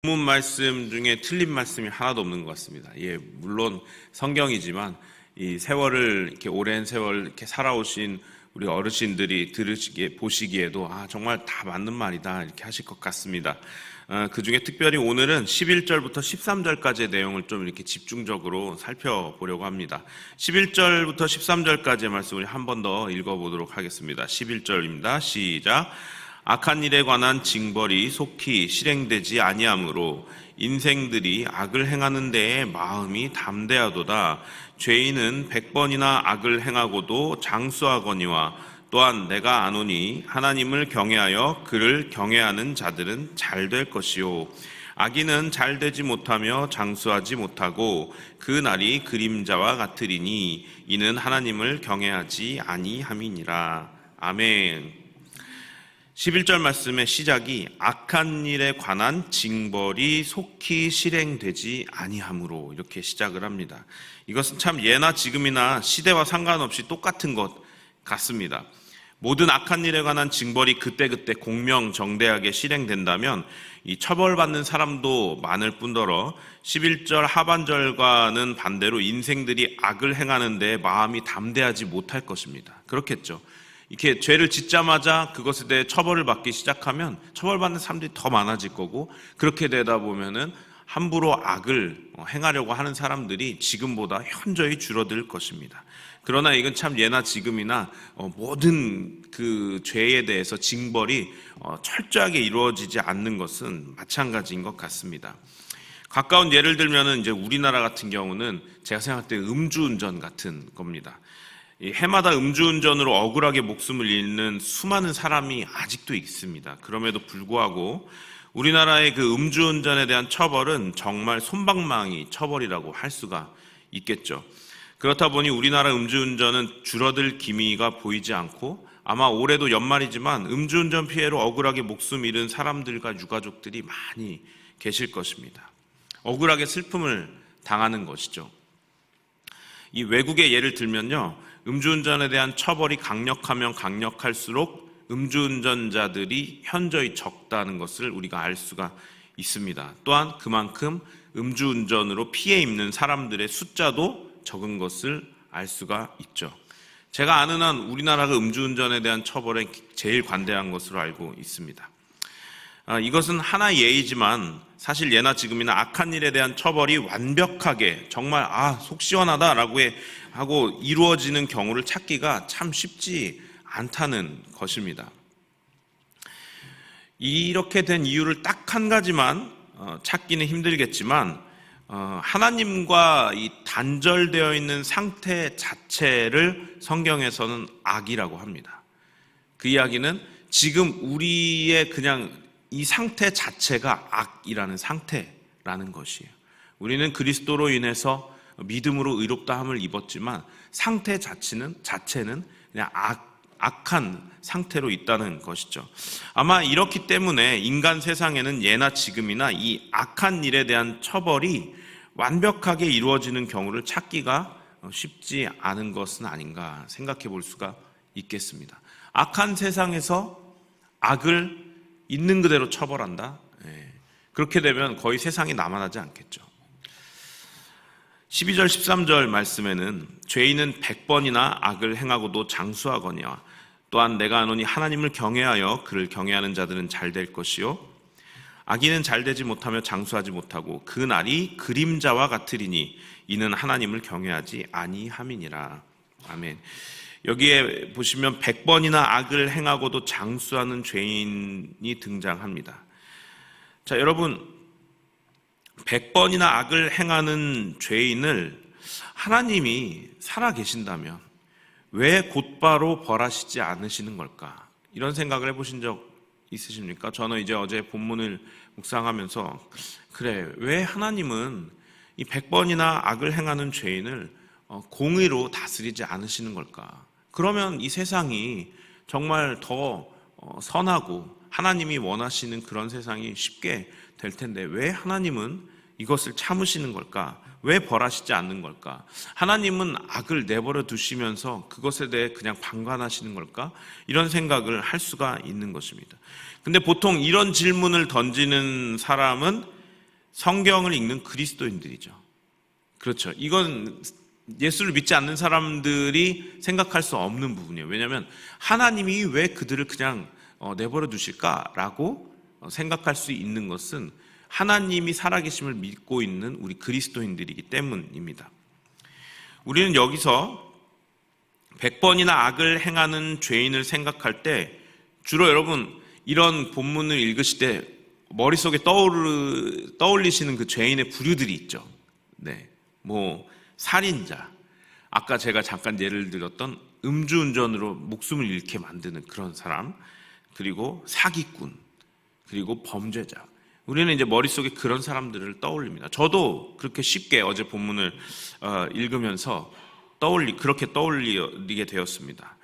본문 말씀 중에 틀린 말씀이 하나도 없는 것 같습니다. 물론 성경이지만 이 세월을 이렇게 오랜 세월 이렇게 살아오신 우리 어르신들이 보시기에도 정말 다 맞는 말이다 이렇게 하실 것 같습니다. 그 중에 특별히 오늘은 11절부터 13절까지의 내용을 좀 이렇게 집중적으로 살펴보려고 합니다. 11절부터 13절까지의 말씀을 한 번 더 읽어보도록 하겠습니다. 11절입니다. 시작. 악한 일에 관한 징벌이 속히 실행되지 아니하므로 인생들이 악을 행하는 데에 마음이 담대하도다. 죄인은 100번이나 악을 행하고도 장수하거니와 또한 내가 아노니 하나님을 경외하여 그를 경외하는 자들은 잘 될 것이요 악인은 잘 되지 못하며 장수하지 못하고 그 날이 그림자와 같으리니 이는 하나님을 경외하지 아니함이니라. 아멘. 11절 말씀의 시작이 악한 일에 관한 징벌이 속히 실행되지 아니하므로 이렇게 시작을 합니다. 이것은 참 예나 지금이나 시대와 상관없이 똑같은 것 같습니다. 모든 악한 일에 관한 징벌이 그때그때 공명정대하게 실행된다면 이 처벌받는 사람도 많을 뿐더러 11절 하반절과는 반대로 인생들이 악을 행하는 데 마음이 담대하지 못할 것입니다. 그렇겠죠. 이렇게 죄를 짓자마자 그것에 대해 처벌을 받기 시작하면 처벌받는 사람들이 더 많아질 거고, 그렇게 되다 보면은 함부로 악을 행하려고 하는 사람들이 지금보다 현저히 줄어들 것입니다. 그러나 이건 참 예나 지금이나 모든 그 죄에 대해서 징벌이 철저하게 이루어지지 않는 것은 마찬가지인 것 같습니다. 가까운 예를 들면은 이제 우리나라 같은 경우는 제가 생각할 때 음주운전 같은 겁니다. 해마다 음주운전으로 억울하게 목숨을 잃는 수많은 사람이 아직도 있습니다. 그럼에도 불구하고 우리나라의 그 음주운전에 대한 처벌은 정말 솜방망이 처벌이라고 할 수가 있겠죠. 그렇다 보니 우리나라 음주운전은 줄어들 기미가 보이지 않고, 아마 올해도 연말이지만 음주운전 피해로 억울하게 목숨 잃은 사람들과 유가족들이 많이 계실 것입니다. 억울하게 슬픔을 당하는 것이죠. 이 외국의 예를 들면요, 음주운전에 대한 처벌이 강력하면 강력할수록 음주운전자들이 현저히 적다는 것을 우리가 알 수가 있습니다. 또한 그만큼 음주운전으로 피해 입는 사람들의 숫자도 적은 것을 알 수가 있죠. 제가 아는 한 우리나라가 음주운전에 대한 처벌에 제일 관대한 것으로 알고 있습니다. 이것은 하나의 예이지만 사실 예나 지금이나 악한 일에 대한 처벌이 완벽하게 정말 속 시원하다라고 하고 이루어지는 경우를 찾기가 참 쉽지 않다는 것입니다. 이렇게 된 이유를 딱 한 가지만 찾기는 힘들겠지만 하나님과 이 단절되어 있는 상태 자체를 성경에서는 악이라고 합니다. 그 이야기는 지금 우리의 그냥 이 상태 자체가 악이라는 상태라는 것이에요. 우리는 그리스도로 인해서 믿음으로 의롭다함을 입었지만 상태 자체는 그냥 악한 상태로 있다는 것이죠. 아마 이렇기 때문에 인간 세상에는 예나 지금이나 이 악한 일에 대한 처벌이 완벽하게 이루어지는 경우를 찾기가 쉽지 않은 것은 아닌가 생각해 볼 수가 있겠습니다. 악한 세상에서 악을 있는 그대로 처벌한다? 그렇게 되면 거의 세상이 남아나지 않겠죠. 12절 13절 말씀에는 죄인은 100번이나 악을 행하고도 장수하거니와 또한 내가 아노니 하나님을 경외하여 그를 경외하는 자들은 잘 될 것이요 악인은 잘 되지 못하며 장수하지 못하고 그 날이 그림자와 같으리니 이는 하나님을 경외하지 아니함이니라. 아멘. 여기에 보시면 100번이나 악을 행하고도 장수하는 죄인이 등장합니다. 자, 여러분, 100번이나 악을 행하는 죄인을 하나님이 살아계신다면 왜 곧바로 벌하시지 않으시는 걸까? 이런 생각을 해보신 적 있으십니까? 저는 이제 어제 본문을 묵상하면서 왜 하나님은 이 100번이나 악을 행하는 죄인을 공의로 다스리지 않으시는 걸까? 그러면 이 세상이 정말 더 선하고 하나님이 원하시는 그런 세상이 쉽게 될 텐데 왜 하나님은 이것을 참으시는 걸까? 왜 벌하시지 않는 걸까? 하나님은 악을 내버려 두시면서 그것에 대해 그냥 방관하시는 걸까? 이런 생각을 할 수가 있는 것입니다. 근데 보통 이런 질문을 던지는 사람은 성경을 읽는 그리스도인들이죠. 그렇죠. 이건 예수를 믿지 않는 사람들이 생각할 수 없는 부분이에요. 왜냐하면 하나님이 왜 그들을 그냥 내버려 두실까라고 생각할 수 있는 것은 하나님이 살아계심을 믿고 있는 우리 그리스도인들이기 때문입니다. 우리는 여기서 100번이나 악을 행하는 죄인을 생각할 때 주로 여러분 이런 본문을 읽으실 때 머릿속에 떠올리시는 그 죄인의 부류들이 있죠. 네, 살인자, 아까 제가 잠깐 예를 들었던 음주운전으로 목숨을 잃게 만드는 그런 사람, 그리고 사기꾼, 그리고 범죄자. 우리는 이제 머릿속에 그런 사람들을 떠올립니다. 저도 그렇게 쉽게 어제 본문을 읽으면서 그렇게 떠올리게 되었습니다.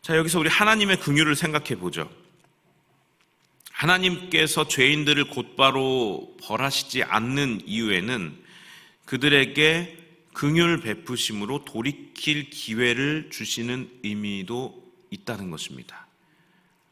자, 여기서 우리 하나님의 긍휼을 생각해 보죠. 하나님께서 죄인들을 곧바로 벌하시지 않는 이유에는 그들에게 긍휼 베푸심으로 돌이킬 기회를 주시는 의미도 있다는 것입니다.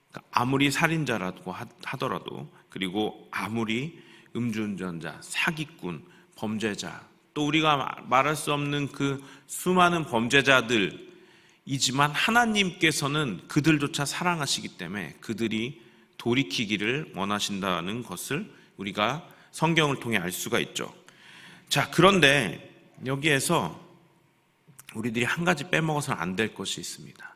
그러니까 아무리 살인자라고 하더라도, 그리고 아무리 음주운전자, 사기꾼, 범죄자, 또 우리가 말할 수 없는 그 수많은 범죄자들이지만 하나님께서는 그들조차 사랑하시기 때문에 그들이 돌이키기를 원하신다는 것을 우리가 성경을 통해 알 수가 있죠. 자, 그런데 여기에서 우리들이 한 가지 빼먹어서는 안 될 것이 있습니다.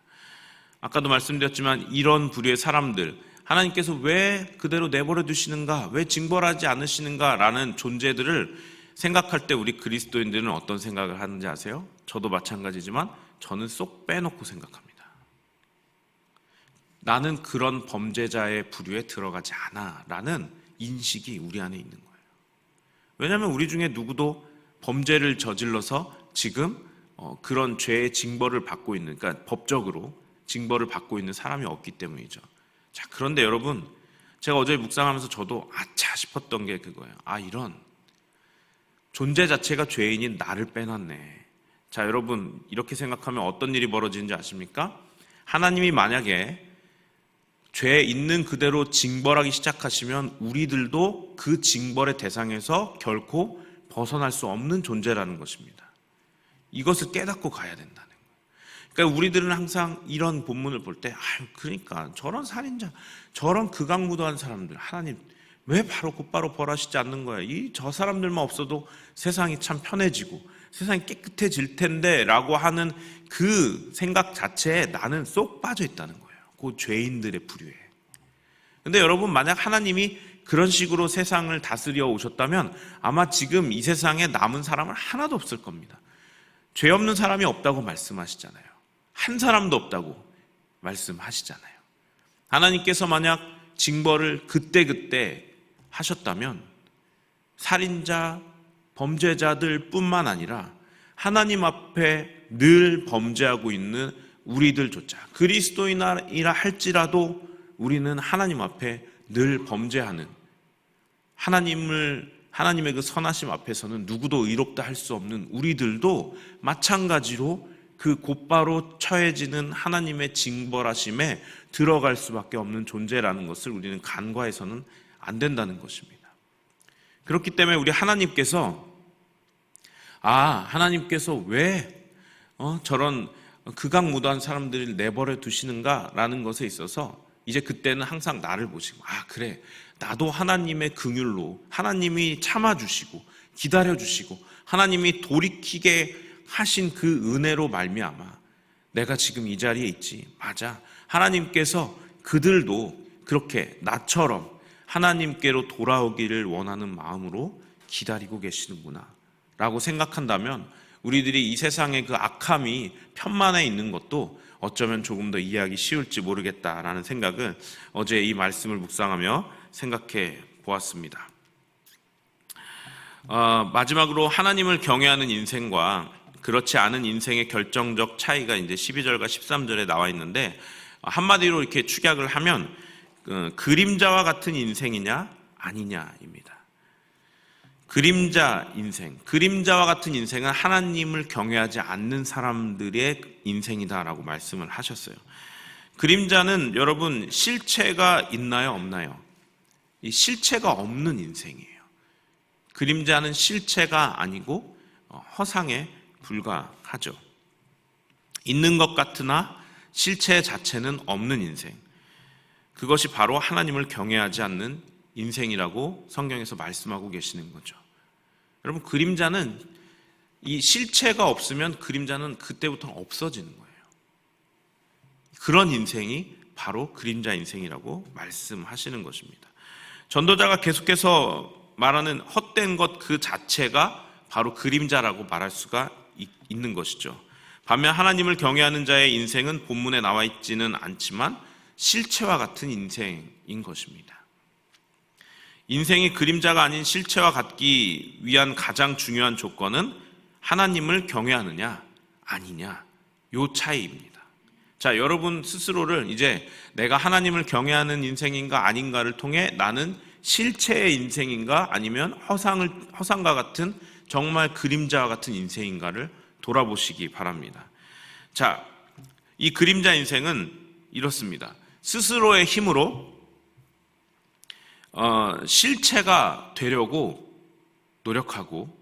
아까도 말씀드렸지만 이런 부류의 사람들, 하나님께서 왜 그대로 내버려 두시는가, 왜 징벌하지 않으시는가 라는 존재들을 생각할 때 우리 그리스도인들은 어떤 생각을 하는지 아세요? 저도 마찬가지지만 저는 쏙 빼놓고 생각합니다. 나는 그런 범죄자의 부류에 들어가지 않아 라는 인식이 우리 안에 있는 거예요. 왜냐하면 우리 중에 누구도 범죄를 저질러서 지금 그런 죄의 징벌을 받고 있는, 그러니까 법적으로 징벌을 받고 있는 사람이 없기 때문이죠. 자, 그런데 여러분, 제가 어제 묵상하면서 저도 아차 싶었던 게 그거예요. 이런 존재 자체가 죄인인 나를 빼놨네. 자, 여러분, 이렇게 생각하면 어떤 일이 벌어지는지 아십니까? 하나님이 만약에 죄 있는 그대로 징벌하기 시작하시면 우리들도 그 징벌의 대상에서 결코 벗어날 수 없는 존재라는 것입니다. 이것을 깨닫고 가야 된다는 거예요. 그러니까 우리들은 항상 이런 본문을 볼 때 그러니까 저런 살인자, 저런 극악무도한 사람들 하나님 왜 곧바로 벌하시지 않는 거야? 저 사람들만 없어도 세상이 참 편해지고 세상이 깨끗해질 텐데 라고 하는 그 생각 자체에 나는 쏙 빠져 있다는 거예요. 그 죄인들의 부류에. 근데 여러분, 만약 하나님이 그런 식으로 세상을 다스려 오셨다면 아마 지금 이 세상에 남은 사람은 하나도 없을 겁니다. 죄 없는 사람이 없다고 말씀하시잖아요. 한 사람도 없다고 말씀하시잖아요. 하나님께서 만약 징벌을 그때그때 하셨다면 살인자, 범죄자들 뿐만 아니라 하나님 앞에 늘 범죄하고 있는 우리들조차, 그리스도인이라 할지라도 우리는 하나님 앞에 늘 범죄하는, 하나님의 그 선하심 앞에서는 누구도 의롭다 할 수 없는 우리들도 마찬가지로 그 곧바로 처해지는 하나님의 징벌하심에 들어갈 수밖에 없는 존재라는 것을 우리는 간과해서는 안 된다는 것입니다. 그렇기 때문에 우리 하나님께서 왜 저런 극악무도한 사람들을 내버려 두시는가라는 것에 있어서 이제 그때는 항상 나를 보시고 그래, 나도 하나님의 긍휼로 하나님이 참아주시고 기다려주시고 하나님이 돌이키게 하신 그 은혜로 말미암아 내가 지금 이 자리에 있지. 맞아, 하나님께서 그들도 그렇게 나처럼 하나님께로 돌아오기를 원하는 마음으로 기다리고 계시는구나 라고 생각한다면 우리들이 이 세상의 그 악함이 편만해 있는 것도 어쩌면 조금 더 이해하기 쉬울지 모르겠다라는 생각을 어제 이 말씀을 묵상하며 생각해 보았습니다. 마지막으로 하나님을 경외하는 인생과 그렇지 않은 인생의 결정적 차이가 이제 12절과 13절에 나와 있는데, 한마디로 이렇게 축약을 하면 그림자와 같은 인생이냐 아니냐입니다. 그림자와 같은 인생은 하나님을 경외하지 않는 사람들의 인생이다라고 말씀을 하셨어요. 그림자는 여러분 실체가 있나요, 없나요? 이 실체가 없는 인생이에요. 그림자는 실체가 아니고 허상에 불과하죠. 있는 것 같으나 실체 자체는 없는 인생. 그것이 바로 하나님을 경외하지 않는 인생이라고 성경에서 말씀하고 계시는 거죠. 여러분, 그림자는 이 실체가 없으면 그림자는 그때부터는 없어지는 거예요. 그런 인생이 바로 그림자 인생이라고 말씀하시는 것입니다. 전도자가 계속해서 말하는 헛된 것 그 자체가 바로 그림자라고 말할 수가 있는 것이죠. 반면 하나님을 경외하는 자의 인생은 본문에 나와 있지는 않지만 실체와 같은 인생인 것입니다. 인생이 그림자가 아닌 실체와 같기 위한 가장 중요한 조건은 하나님을 경외하느냐 아니냐, 요 차이입니다. 자, 여러분 스스로를 이제 내가 하나님을 경외하는 인생인가 아닌가를 통해 나는 실체의 인생인가 아니면 허상과 같은 정말 그림자와 같은 인생인가를 돌아보시기 바랍니다. 자, 이 그림자 인생은 이렇습니다. 스스로의 힘으로 실체가 되려고 노력하고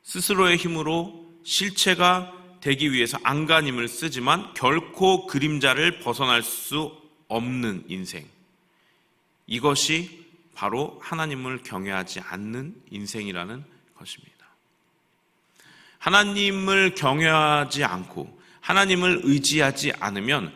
스스로의 힘으로 실체가 되기 위해서 안간힘을 쓰지만 결코 그림자를 벗어날 수 없는 인생. 이것이 바로 하나님을 경외하지 않는 인생이라는 것입니다. 하나님을 경외하지 않고 하나님을 의지하지 않으면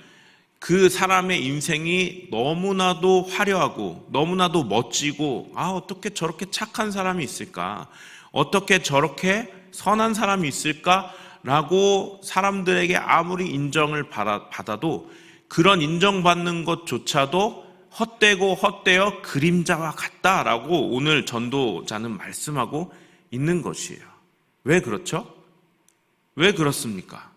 그 사람의 인생이 너무나도 화려하고 너무나도 멋지고 어떻게 저렇게 착한 사람이 있을까? 어떻게 저렇게 선한 사람이 있을까라고 사람들에게 아무리 인정을 받아도 그런 인정받는 것조차도 헛되고 헛되어 그림자와 같다라고 오늘 전도자는 말씀하고 있는 것이에요. 왜 그렇죠? 왜 그렇습니까?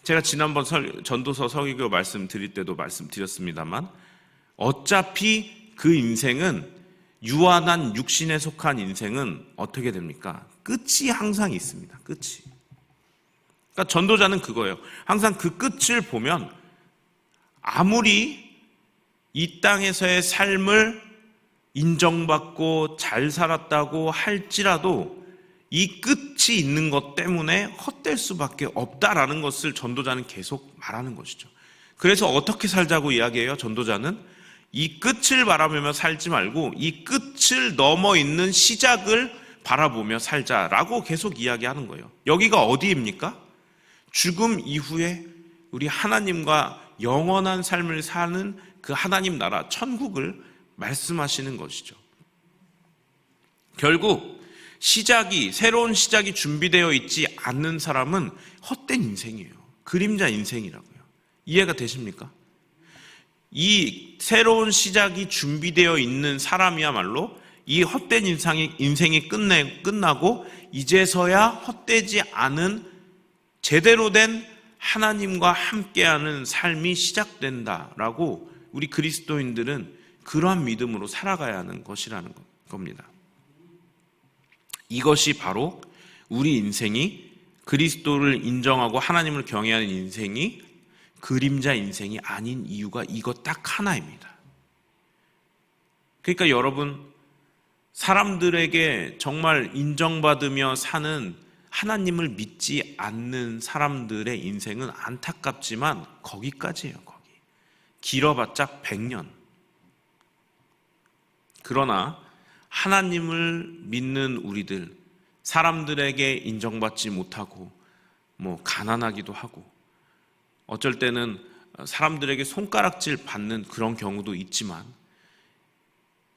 제가 지난번 전도서 설교 말씀드릴 때도 말씀드렸습니다만 어차피 그 인생은 유한한 육신에 속한 인생은 어떻게 됩니까? 끝이 항상 있습니다. 끝이. 그러니까 전도자는 그거예요. 항상 그 끝을 보면 아무리 이 땅에서의 삶을 인정받고 잘 살았다고 할지라도 이 끝이 있는 것 때문에 헛될 수밖에 없다라는 것을 전도자는 계속 말하는 것이죠. 그래서 어떻게 살자고 이야기해요? 전도자는 이 끝을 바라보며 살지 말고 이 끝을 넘어 있는 시작을 바라보며 살자라고 계속 이야기하는 거예요. 여기가 어디입니까? 죽음 이후에 우리 하나님과 영원한 삶을 사는 그 하나님 나라 천국을 말씀하시는 것이죠. 결국 새로운 시작이 준비되어 있지 않는 사람은 헛된 인생이에요. 그림자 인생이라고요. 이해가 되십니까? 이 새로운 시작이 준비되어 있는 사람이야말로 이 헛된 인생이 끝나고 이제서야 헛되지 않은 제대로 된 하나님과 함께하는 삶이 시작된다라고 우리 그리스도인들은 그러한 믿음으로 살아가야 하는 것이라는 겁니다. 이것이 바로 우리 인생이 그리스도를 인정하고 하나님을 경외하는 인생이 그림자 인생이 아닌 이유가 이것 딱 하나입니다. 그러니까 여러분, 사람들에게 정말 인정받으며 사는 하나님을 믿지 않는 사람들의 인생은 안타깝지만 거기까지예요. 거기. 길어봤자 100년. 그러나 하나님을 믿는 우리들, 사람들에게 인정받지 못하고 가난하기도 하고 어쩔 때는 사람들에게 손가락질 받는 그런 경우도 있지만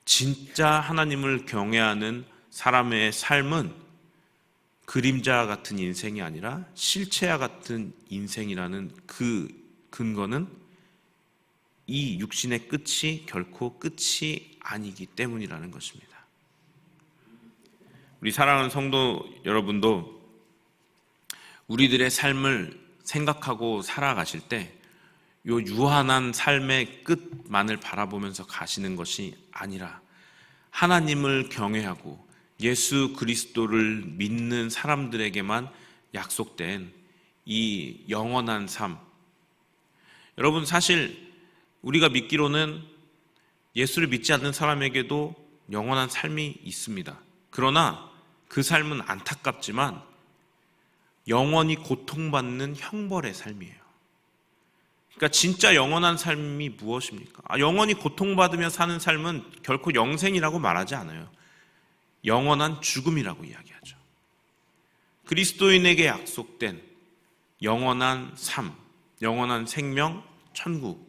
진짜 하나님을 경외하는 사람의 삶은 그림자와 같은 인생이 아니라 실체와 같은 인생이라는 그 근거는 이 육신의 끝이 결코 끝이 아니기 때문이라는 것입니다. 우리 사랑하는 성도 여러분도 우리들의 삶을 생각하고 살아가실 때 요 유한한 삶의 끝만을 바라보면서 가시는 것이 아니라 하나님을 경외하고 예수 그리스도를 믿는 사람들에게만 약속된 이 영원한 삶. 여러분, 사실 우리가 믿기로는 예수를 믿지 않는 사람에게도 영원한 삶이 있습니다. 그러나 그 삶은 안타깝지만 영원히 고통받는 형벌의 삶이에요. 그러니까 진짜 영원한 삶이 무엇입니까? 영원히 고통받으며 사는 삶은 결코 영생이라고 말하지 않아요. 영원한 죽음이라고 이야기하죠. 그리스도인에게 약속된 영원한 삶, 영원한 생명, 천국,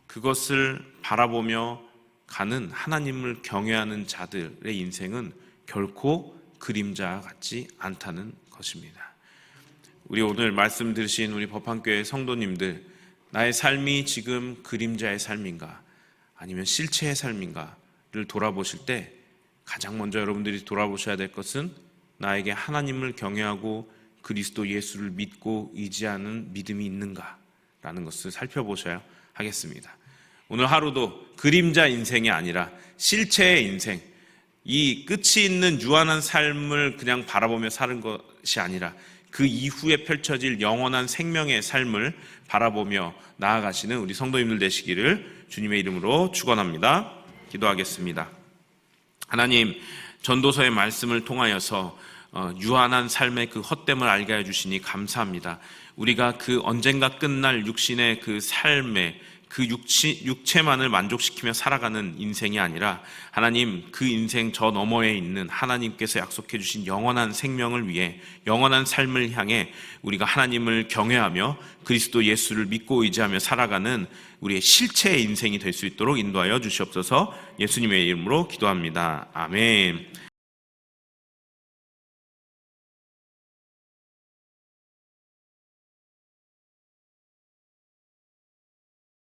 그것을 바라보며 가는 하나님을 경외하는 자들의 인생은 결코 그림자 같지 않다는 것입니다. 우리 오늘 말씀 들으신 우리 법한교회 성도님들, 나의 삶이 지금 그림자의 삶인가 아니면 실체의 삶인가를 돌아보실 때 가장 먼저 여러분들이 돌아보셔야 될 것은 나에게 하나님을 경외하고 그리스도 예수를 믿고 의지하는 믿음이 있는가라는 것을 살펴보셔야 하겠습니다. 오늘 하루도 그림자 인생이 아니라 실체의 인생, 이 끝이 있는 유한한 삶을 그냥 바라보며 사는 것이 아니라 그 이후에 펼쳐질 영원한 생명의 삶을 바라보며 나아가시는 우리 성도님들 되시기를 주님의 이름으로 축원합니다. 기도하겠습니다. 하나님, 전도서의 말씀을 통하여서 유한한 삶의 그 헛됨을 알게 해주시니 감사합니다. 우리가 그 언젠가 끝날 육신의 그 삶에 그 육체만을 만족시키며 살아가는 인생이 아니라 하나님, 그 인생 저 너머에 있는 하나님께서 약속해 주신 영원한 생명을 위해 영원한 삶을 향해 우리가 하나님을 경외하며 그리스도 예수를 믿고 의지하며 살아가는 우리의 실체의 인생이 될 수 있도록 인도하여 주시옵소서. 예수님의 이름으로 기도합니다. 아멘.